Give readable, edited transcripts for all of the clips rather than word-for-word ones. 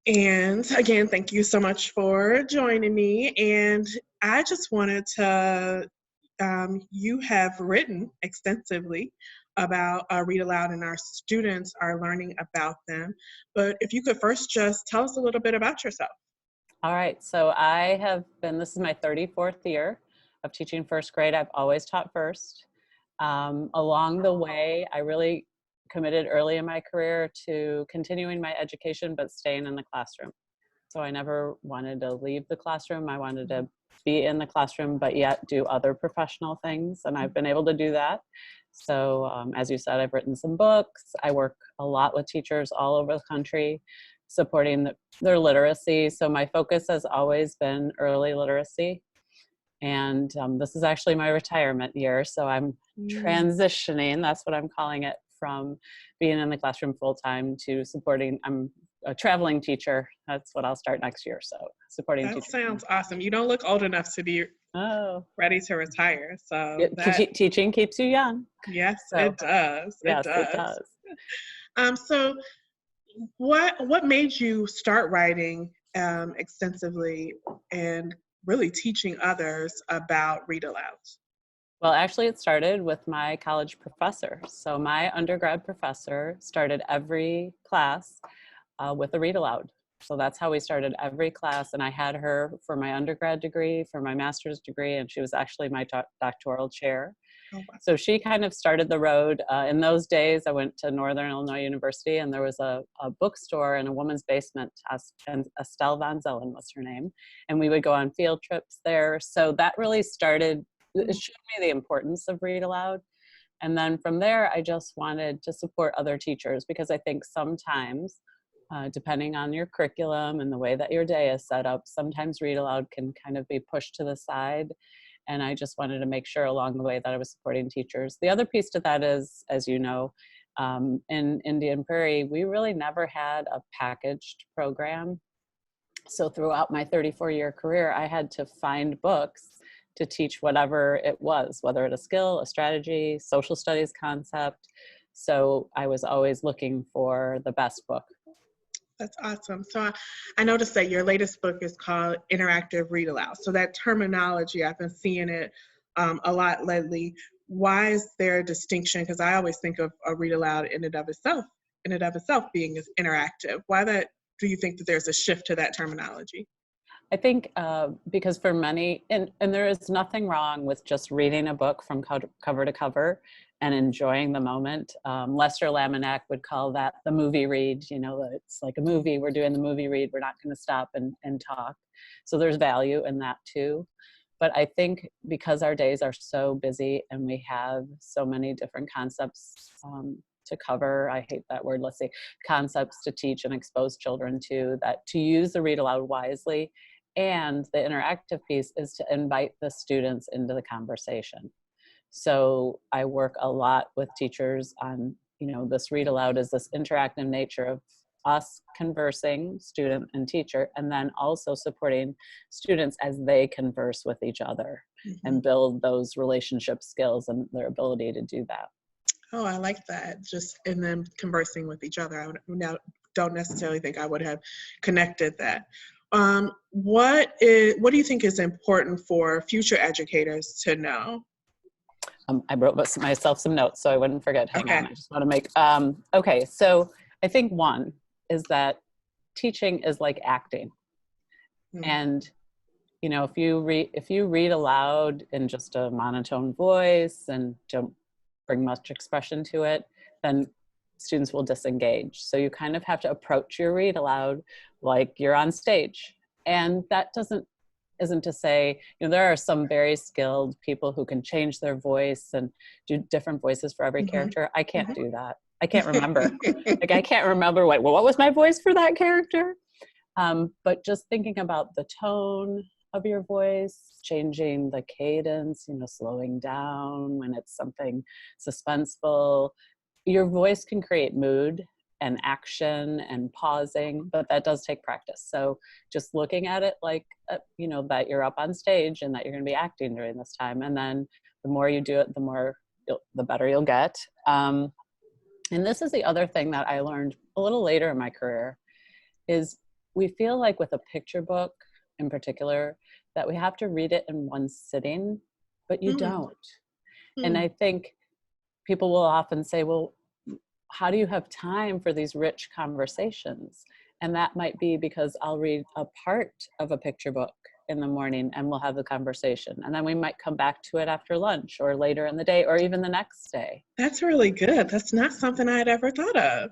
And again, thank you so much for joining me. And I just wanted to, you have written extensively about Read Aloud, and our students are learning about them. But if you could first just tell us a little bit about yourself. All right, so this is my 34th year of teaching first grade. I've always taught first. Along the way, I really committed early in my career to continuing my education, but staying in the classroom. So I never wanted to leave the classroom. I wanted to be in the classroom, but yet do other professional things. And I've been able to do that. So as you said, I've written some books. I work a lot with teachers all over the country, supporting their literacy. So my focus has always been early literacy. And this is actually my retirement year. So I'm transitioning, that's what I'm calling it, from being in the classroom full time to supporting. I'm a traveling teacher. That's what I'll start next year. So supporting teachers. That sounds awesome. You don't look old enough to be ready to retire. So teaching keeps you young. Yes, so, it does. Yes, it does. So what made you start writing extensively and really teaching others about Read Aloud? Well, actually, it started with my college professor. So my undergrad professor started every class with a Read Aloud. So that's how we started every class. And I had her for my undergrad degree, for my master's degree, and she was actually my doctoral chair. Oh, wow. So she kind of started the road. In those days, I went to Northern Illinois University, and there was a bookstore in a woman's basement. Estelle Van Zellen was her name. And we would go on field trips there. So that really started, it showed me the importance of Read Aloud. And then from there, I just wanted to support other teachers, because I think sometimes, depending on your curriculum and the way that your day is set up, sometimes Read Aloud can kind of be pushed to the side. And I just wanted to make sure along the way that I was supporting teachers. The other piece to that is, as you know, in Indian Prairie, we really never had a packaged program. So throughout my 34-year career, I had to find books to teach whatever it was, whether it's a skill, a strategy, social studies concept. So I was always looking for the best book. That's awesome. So I noticed that your latest book is called Interactive Read Aloud. So that terminology, I've been seeing it a lot lately. Why is there a distinction? Because I always think of a read aloud in and of itself being interactive. Why do you think that there's a shift to that terminology? I think because for many, and there is nothing wrong with just reading a book from cover to cover and enjoying the moment. Lester Laminack would call that the movie read. You know, it's like a movie, we're doing the movie read, we're not going to stop and talk. So there's value in that too. But I think because our days are so busy and we have so many different concepts to cover, I hate that word, let's say, concepts to teach and expose children to, that to use the Read Aloud wisely. And the interactive piece is to invite the students into the conversation. So I work a lot with teachers on, this Read Aloud is this interactive nature of us conversing, student and teacher, and then also supporting students as they converse with each other and build those relationship skills and their ability to do that. Oh, I like that. Just in them conversing with each other. I don't necessarily think I would have connected that. What do you think is important for future educators to know? I wrote myself some notes so I wouldn't forget. Hang on, I just want to make, okay. So I think one is that teaching is like acting. And, if you read aloud in just a monotone voice and don't bring much expression to it, then students will disengage. So you kind of have to approach your read aloud like you're on stage. And that isn't to say, there are some very skilled people who can change their voice and do different voices for every character. I can't do that. I can't remember. I can't remember what was my voice for that character. But just thinking about the tone of your voice, changing the cadence, slowing down when it's something suspenseful. Your voice can create mood and action and pausing, but that does take practice. So just looking at it like, that you're up on stage and that you're going to be acting during this time. And then the more you do it, the better you'll get. And this is the other thing that I learned a little later in my career is we feel like with a picture book in particular that we have to read it in one sitting, but you Mm, don't. And mm, I think people will often say, well, how do you have time for these rich conversations? And that might be because I'll read a part of a picture book in the morning and we'll have the conversation. And then we might come back to it after lunch or later in the day or even the next day. that's really good. That's not something I had ever thought of.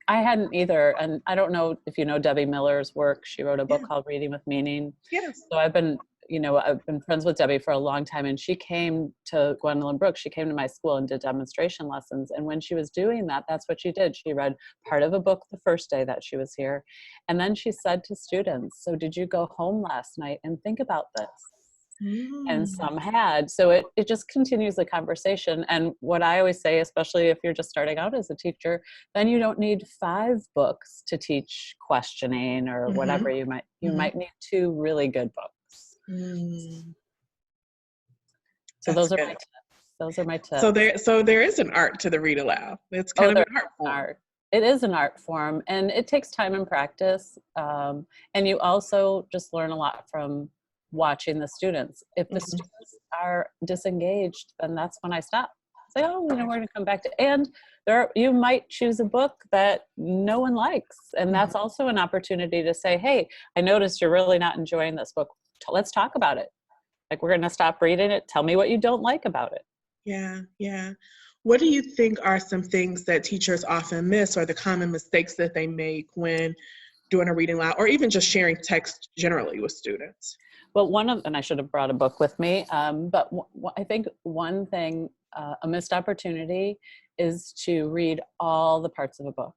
I hadn't either. And I don't know if you know Debbie Miller's work. She wrote a book Yeah. called Reading with Meaning. Yes. So I've been friends with Debbie for a long time, and she came to Gwendolyn Brooks. She came to my school and did demonstration lessons. And when she was doing that, that's what she did. She read part of a book the first day that she was here. And then she said to students, so did you go home last night and think about this? And Mm, some had. So it just continues the conversation. And what I always say, especially if you're just starting out as a teacher, then you don't need 5 books to teach questioning or whatever. mhm, You mhm, might need 2 really good books. mm. So That's those are good. my tips. Those are my So tips. there is an art to the read aloud. It's Oh, kind of there's an art an form. art. It is an art form, and it takes time and practice. And you also just learn a lot from watching the students. If the Mhm. students are disengaged, then that's when I stop. Say, oh, we're going to come back to. And you might choose a book that no one likes, and Mhm. that's also an opportunity to say, hey, I noticed you're really not enjoying this book. Let's talk about it. Like, we're going to stop reading it. Tell me what you don't like about it. Yeah, yeah. What do you think are some things that teachers often miss or the common mistakes that they make when doing a reading aloud or even just sharing text generally with students? Well, and I should have brought a book with me, but I think one thing, a missed opportunity is to read all the parts of a book.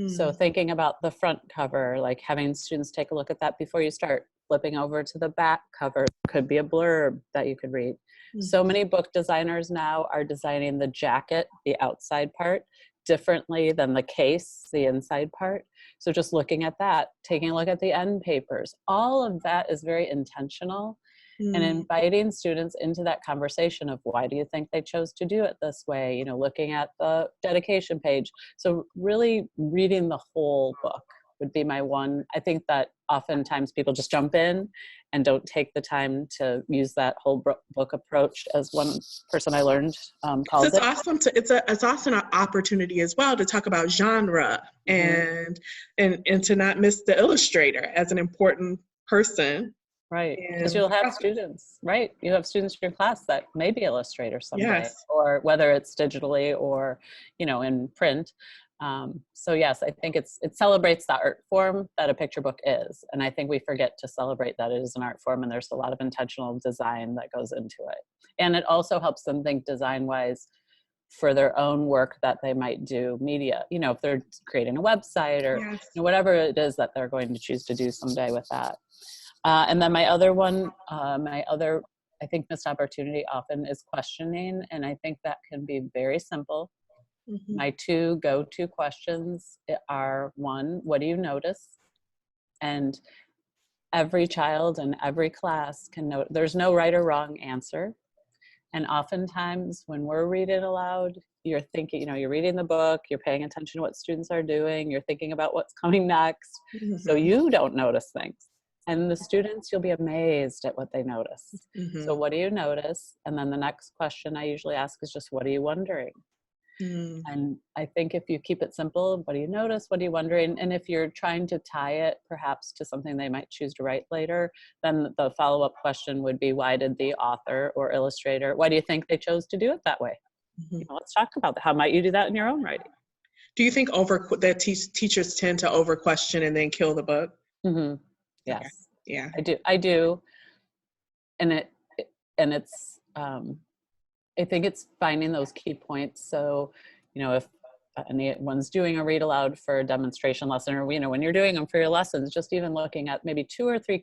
So Mm, thinking about the front cover, like having students take a look at that before you start, flipping over to the back cover, could be a blurb that you could read. So mhm, many book designers now are designing the jacket, the outside part, differently than the case, the inside part. So just looking at that, taking a look at the end papers, all of that is very intentional and mm. inviting students into that conversation of why do you think they chose to do it this way, looking at the dedication page. So really reading the whole book would be my one. I think that oftentimes people just jump in and don't take the time to use that whole book approach, as one person I learned So calls it's it. awesome to it's also an opportunity as well to talk about genre Hmm. and to not miss the illustrator as an important person Right, because in you'll the have process. students, right? You have students in your class that may be illustrators someday, Yes. or whether it's digitally or, in print. So yes, I think it celebrates the art form that a picture book is, and I think we forget to celebrate that it is an art form, and there's a lot of intentional design that goes into it, and it also helps them think design-wise for their own work that they might do media. If they're creating a website or Yes. whatever it is that they're going to choose to do someday with that. And then my other, I think, missed opportunity often is questioning. And I think that can be very simple. Mhm. My 2 go-to questions are, one, what do you notice? And every child and every class can know there's no right or wrong answer. And oftentimes when we're reading aloud, you're thinking, you're reading the book, you're paying attention to what students are doing, you're thinking about what's coming next. So Mhm. you don't notice things. And the students, you'll be amazed at what they notice. So Mhm. what do you notice? And then the next question I usually ask is just, what are you wondering? Mm. And I think if you keep it simple, what do you notice? What are you wondering? And if you're trying to tie it perhaps to something they might choose to write later, then the follow-up question would be, why did the author or illustrator, why do you think they chose to do it that way? Mhm. Let's talk about that. How might you do that in your own writing? Do you think that teachers tend to over question and then kill the book? Hmm. Okay. Yes, Yeah. I do. And it's, I think it's finding those key points. So, if anyone's doing a read aloud for a demonstration lesson, or, when you're doing them for your lessons, just even looking at maybe 2 or 3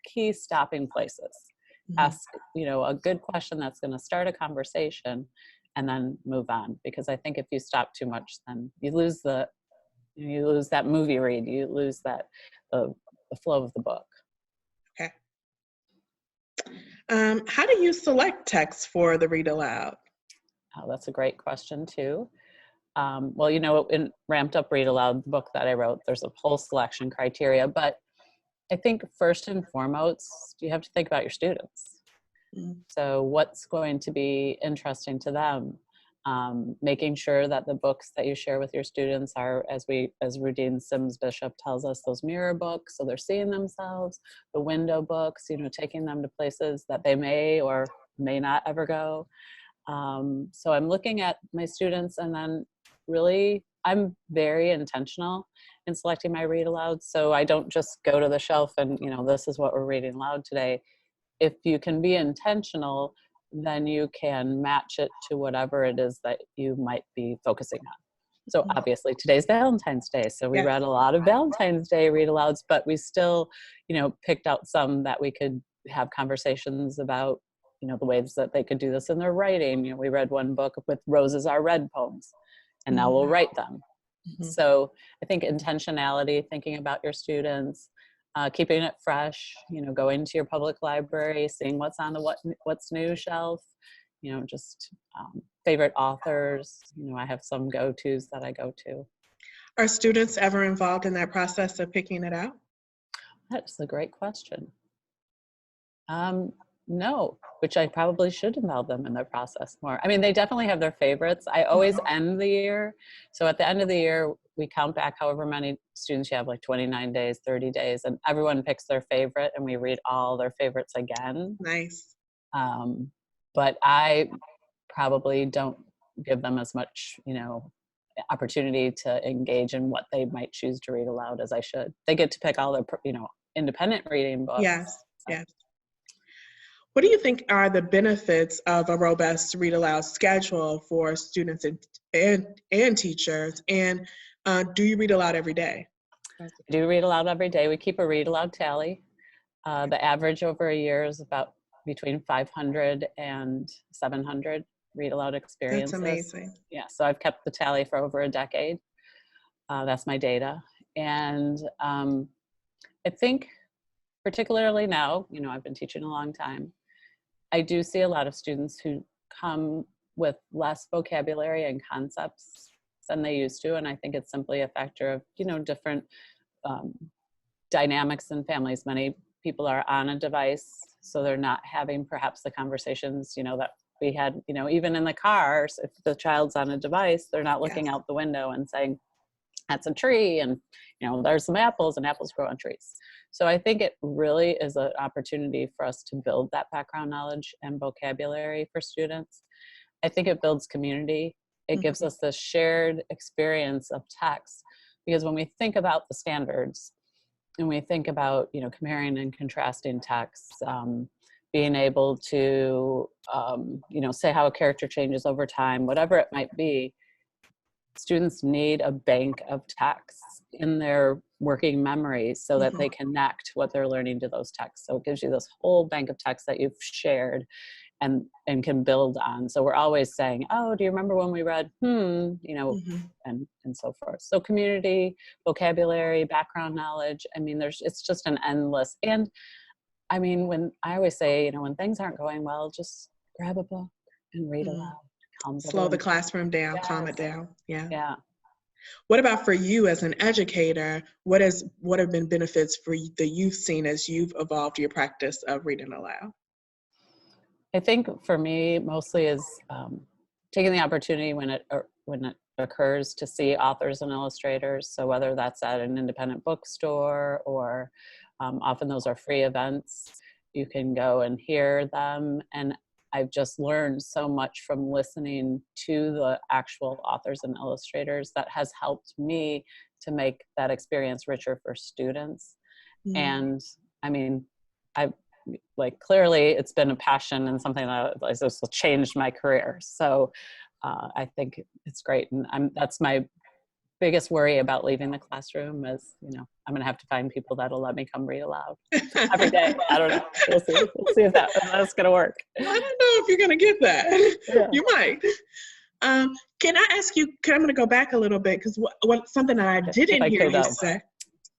key stopping places. Mhm. Ask, a good question that's going to start a conversation and then move on. Because I think if you stop too much, then you lose that movie read, you lose the flow of the book. Okay. How do you select text for the read aloud? Oh, that's a great question too. Well, in Ramped Up Read Aloud, the book that I wrote, there's a whole selection criteria, but I think first and foremost, you have to think about your students. Mm. So what's going to be interesting to them? Making sure that the books that you share with your students are, as Rudine Sims Bishop tells us, those mirror books, so they're seeing themselves, the window books, taking them to places that they may or may not ever go. So I'm looking at my students, and then really I'm very intentional in selecting my read aloud. So I don't just go to the shelf and, this is what we're reading aloud today. If you can be intentional, then you can match it to whatever it is that you might be focusing on. So obviously today's Valentine's Day. So we read a lot of Valentine's Day read alouds, but we still, picked out some that we could have conversations about, the ways that they could do this in their writing. We read one book with Roses Are Red poems, and now we'll write them. So I think intentionality, thinking about your students, keeping it fresh, going to your public library, seeing what's on the what's new shelf, just favorite authors. I have some go-tos that I go to. Are students ever involved in that process of picking it out? That's a great question. No, which I probably should involve them in their process more. I mean, they definitely have their favorites. I always end the year. So at the end of the year, we count back however many students you have, like 29 days, 30 days, and everyone picks their favorite, and we read all their favorites again. Nice. But I probably don't give them as much, opportunity to engage in what they might choose to read aloud as I should. They get to pick all their, independent reading books. Yes, yes. What do you think are the benefits of a robust read aloud schedule for students and teachers? And do you read aloud every day? I do read aloud every day. We keep a read aloud tally. The average over a year is about between 500 and 700 read aloud experiences. That's amazing. Yeah, so I've kept the tally for over a decade. That's my data. And I think particularly now, I've been teaching a long time, I do see a lot of students who come with less vocabulary and concepts than they used to. And I think it's simply a factor of, different dynamics in families. Many people are on a device, so they're not having perhaps the conversations, that we had, even in the cars. If the child's on a device, they're not looking out the window and saying, that's a tree, and, there's some apples, and apples grow on trees. So I think it really is an opportunity for us to build that background knowledge and vocabulary for students. I think it builds community. It gives us this shared experience of text, because when we think about the standards and we think about, comparing and contrasting texts, being able to, say how a character changes over time, whatever it might be, students need a bank of texts in their working memory so that they connect what they're learning to those texts. So it gives you this whole bank of texts that you've shared and can build on. So we're always saying, oh, do you remember when we read, and so forth. So community, vocabulary, background knowledge, I mean, it's just an endless. And I mean, when I always say, when things aren't going well, just grab a book and read aloud. Slow the classroom down, calm it down. Yeah. What about for you as an educator? What have been benefits for that you've seen as you've evolved your practice of reading aloud? I think for me, mostly is taking the opportunity when it occurs to see authors and illustrators. So whether that's at an independent bookstore or often those are free events, you can go and hear them. And I've just learned so much from listening to the actual authors and illustrators that has helped me to make that experience richer for students. And I mean, clearly it's been a passion and something that has changed my career. So I think it's great. And that's my biggest worry about leaving the classroom is, I'm going to have to find people that'll let me come read aloud every day. I don't know. We'll see if that's going to work. I don't know if you're going to get that. Yeah. You might. Can I ask you, I'm going to go back a little bit because something that I didn't hear you say.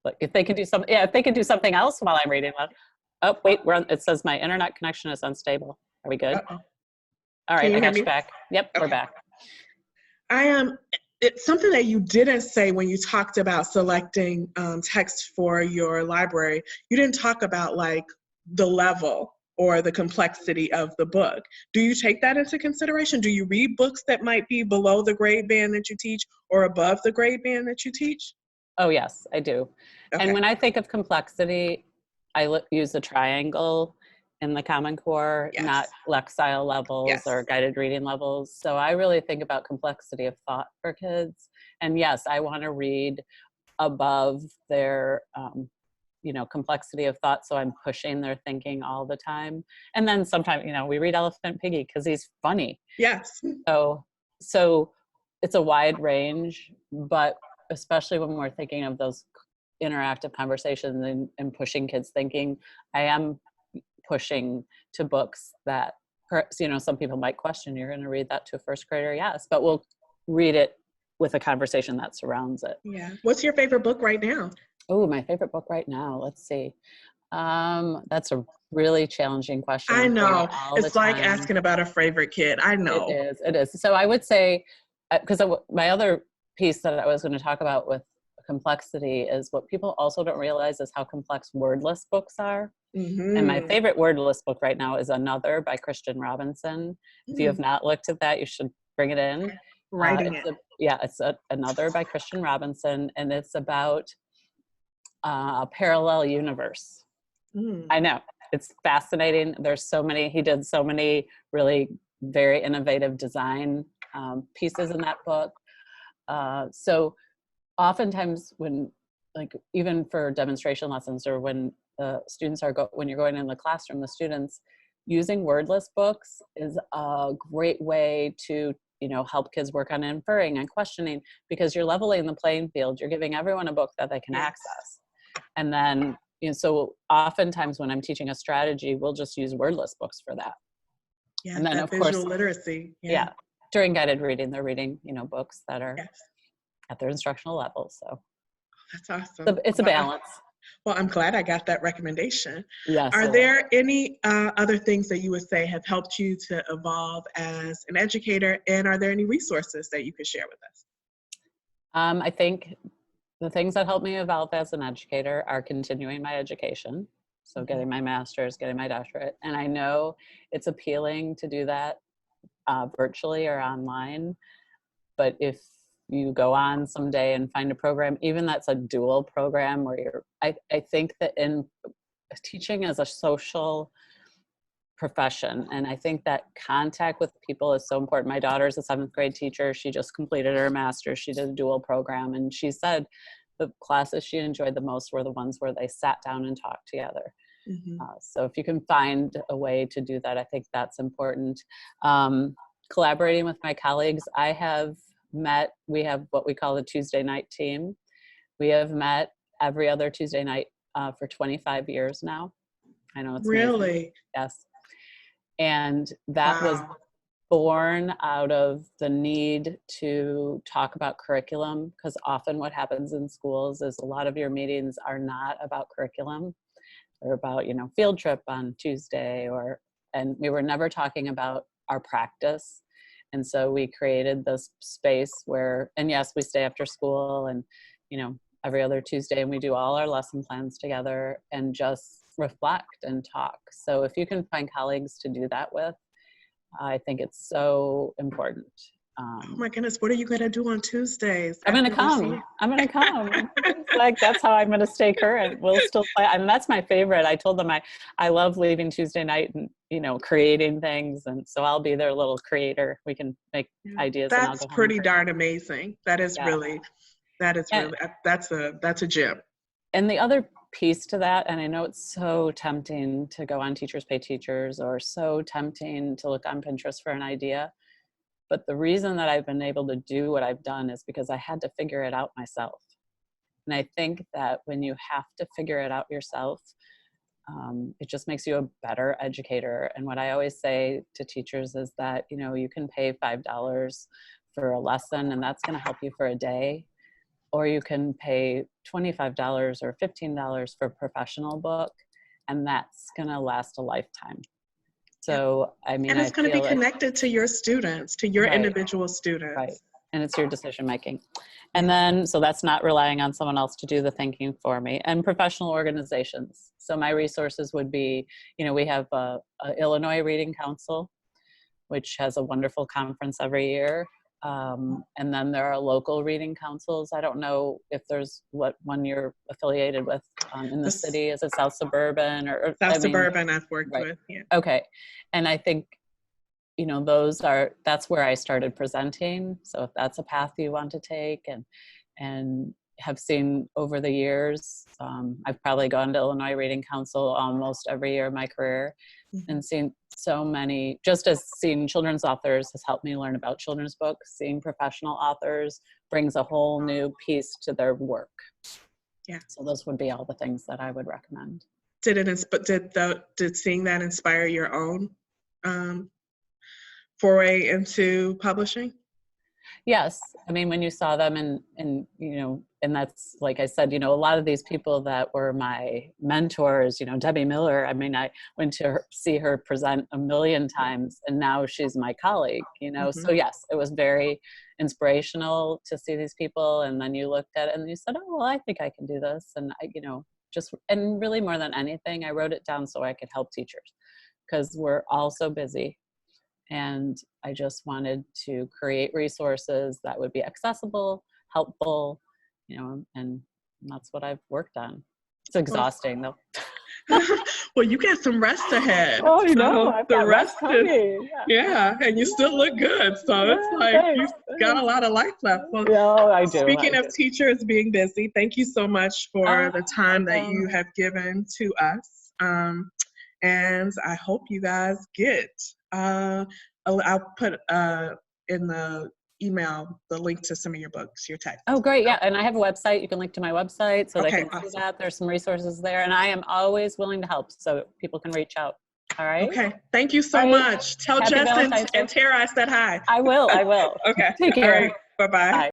Look, if they can do something, if they can do something else while I'm reading aloud. Oh, wait, it says my internet connection is unstable. Are we good? Uh-oh. All right, I got you back. Yep, okay. We're back. it's something that you didn't say when you talked about selecting text for your library. You didn't talk about like the level or the complexity of the book. Do you take that into consideration? Do you read books that might be below the grade band that you teach or above the grade band that you teach? Oh, yes, I do. Okay. And when I think of complexity, I use the triangle in the Common Core, Yes. not Lexile levels Yes. or guided reading levels. So I really think about complexity of thought for kids. And yes, I want to read above their, complexity of thought. So I'm pushing their thinking all the time. And then sometimes, we read Elephant Piggy because he's funny. Yes. So it's a wide range, but especially when we're thinking of those interactive conversations and pushing kids thinking, I am pushing to books that perhaps, some people might question, you're going to read that to a first grader? Yes, but we'll read it with a conversation that surrounds it. Yeah. What's your favorite book right now? Oh, my favorite book right now. Let's see. That's a really challenging question. I know. All it's the like time. asking about a favorite kid. I know. It is. So I would say, because my other piece that I was going to talk about with complexity is what people also don't realize is how complex wordless books are. Mm-hmm. And my favorite wordless book right now is Another by Christian Robinson. If you have not looked at that, you should bring it in. Writing it. It's Another by Christian Robinson, and it's about a parallel universe. I know, it's fascinating. He did so many really very innovative design pieces in that book. So oftentimes when, like, even for demonstration lessons or when the students when you're going in the classroom, the students, using wordless books is a great way to, help kids work on inferring and questioning, because you're leveling the playing field. You're giving everyone a book that they can access. And then, so oftentimes when I'm teaching a strategy, we'll just use wordless books for that. Yeah, and then that of visual course, literacy. Yeah, during guided reading, they're reading, books that are Yes. at their instructional level. So that's awesome. It's a balance. Well, I'm glad I got that recommendation. Yes. Are there any other things that you would say have helped you to evolve as an educator? And are there any resources that you could share with us? I think the things that help me evolve as an educator are continuing my education. So getting my master's, getting my doctorate. And I know it's appealing to do that virtually or online. But if you go on someday and find a program, even that's a dual program where I think that in teaching as a social profession, and I think that contact with people is so important. My daughter's a 7th grade teacher. She just completed her master's. She did a dual program, and she said the classes she enjoyed the most were the ones where they sat down and talked together. So if you can find a way to do that, I think that's important. Collaborating with my colleagues, we have what we call the Tuesday night team. We have met every other Tuesday night for 25 years now. I know it's really amazing. Yes. And that was born out of the need to talk about curriculum, because often what happens in schools is a lot of your meetings are not about curriculum. They're about, field trip on Tuesday, and we were never talking about our practice. And so we created this space where, and yes, we stay after school and, every other Tuesday, and we do all our lesson plans together and just reflect and talk. So if you can find colleagues to do that with, I think it's so important. Oh my goodness, what are you going to do on Tuesdays? I'm going to come. It's like, that's how I'm going to stay current. We'll still play. I mean, that's my favorite. I told them I love leaving Tuesday night and, creating things. And so I'll be their little creator. We can make ideas. That's pretty darn amazing. That is really, that's a gem. And the other piece to that, and I know it's so tempting to go on Teachers Pay Teachers or so tempting to look on Pinterest for an idea. But the reason that I've been able to do what I've done is because I had to figure it out myself. And I think that when you have to figure it out yourself, it just makes you a better educator. And what I always say to teachers is that, you can pay $5 for a lesson and that's going to help you for a day. Or you can pay $25 or $15 for a professional book, and that's going to last a lifetime. So, I mean, and it's going to be connected to your students, to your individual students. Right. and it's your decision making. And then, so that's not relying on someone else to do the thinking for me. And professional organizations. So my resources would be, we have a Illinois Reading Council, which has a wonderful conference every year. And then there are local reading councils. I don't know if there's what one you're affiliated with in the city. Is it South Suburban or South Suburban I've worked with. Yeah. Okay. And I think, that's where I started presenting. So if that's a path you want to take and have seen over the years, I've probably gone to Illinois Reading Council almost every year of my career and seen so many, just as seeing children's authors has helped me learn about children's books, seeing professional authors brings a whole new piece to their work. Yeah. So those would be all the things that I would recommend. Did seeing that inspire your own foray into publishing? Yes. I mean, when you saw them and that's, like I said, a lot of these people that were my mentors, Debbie Miller, I mean, I went to see her present a million times and now she's my colleague, So yes, it was very inspirational to see these people. And then you looked at it and you said, oh, well, I think I can do this. And and really more than anything, I wrote it down so I could help teachers because we're all so busy. And I just wanted to create resources that would be accessible, helpful, and that's what I've worked on. It's exhausting though. Well, you got some rest ahead. Oh, I've the got rest is, yeah, and you still look good. So it's like thanks. you've got a lot of life left. Well, yeah, I do. Speaking of teachers being busy, thank you so much for the time that you have given to us. And I hope you guys get, I'll put in the email the link to some of your books, your text. Oh, great. Yeah. And I have a website. You can link to my website so they can awesome. see that. There's some resources there. And I am always willing to help so people can reach out. All right. Okay. Thank you so much. Tell Jess and Tara I said hi. I will. Okay. Take care. All right. Bye-bye. Bye.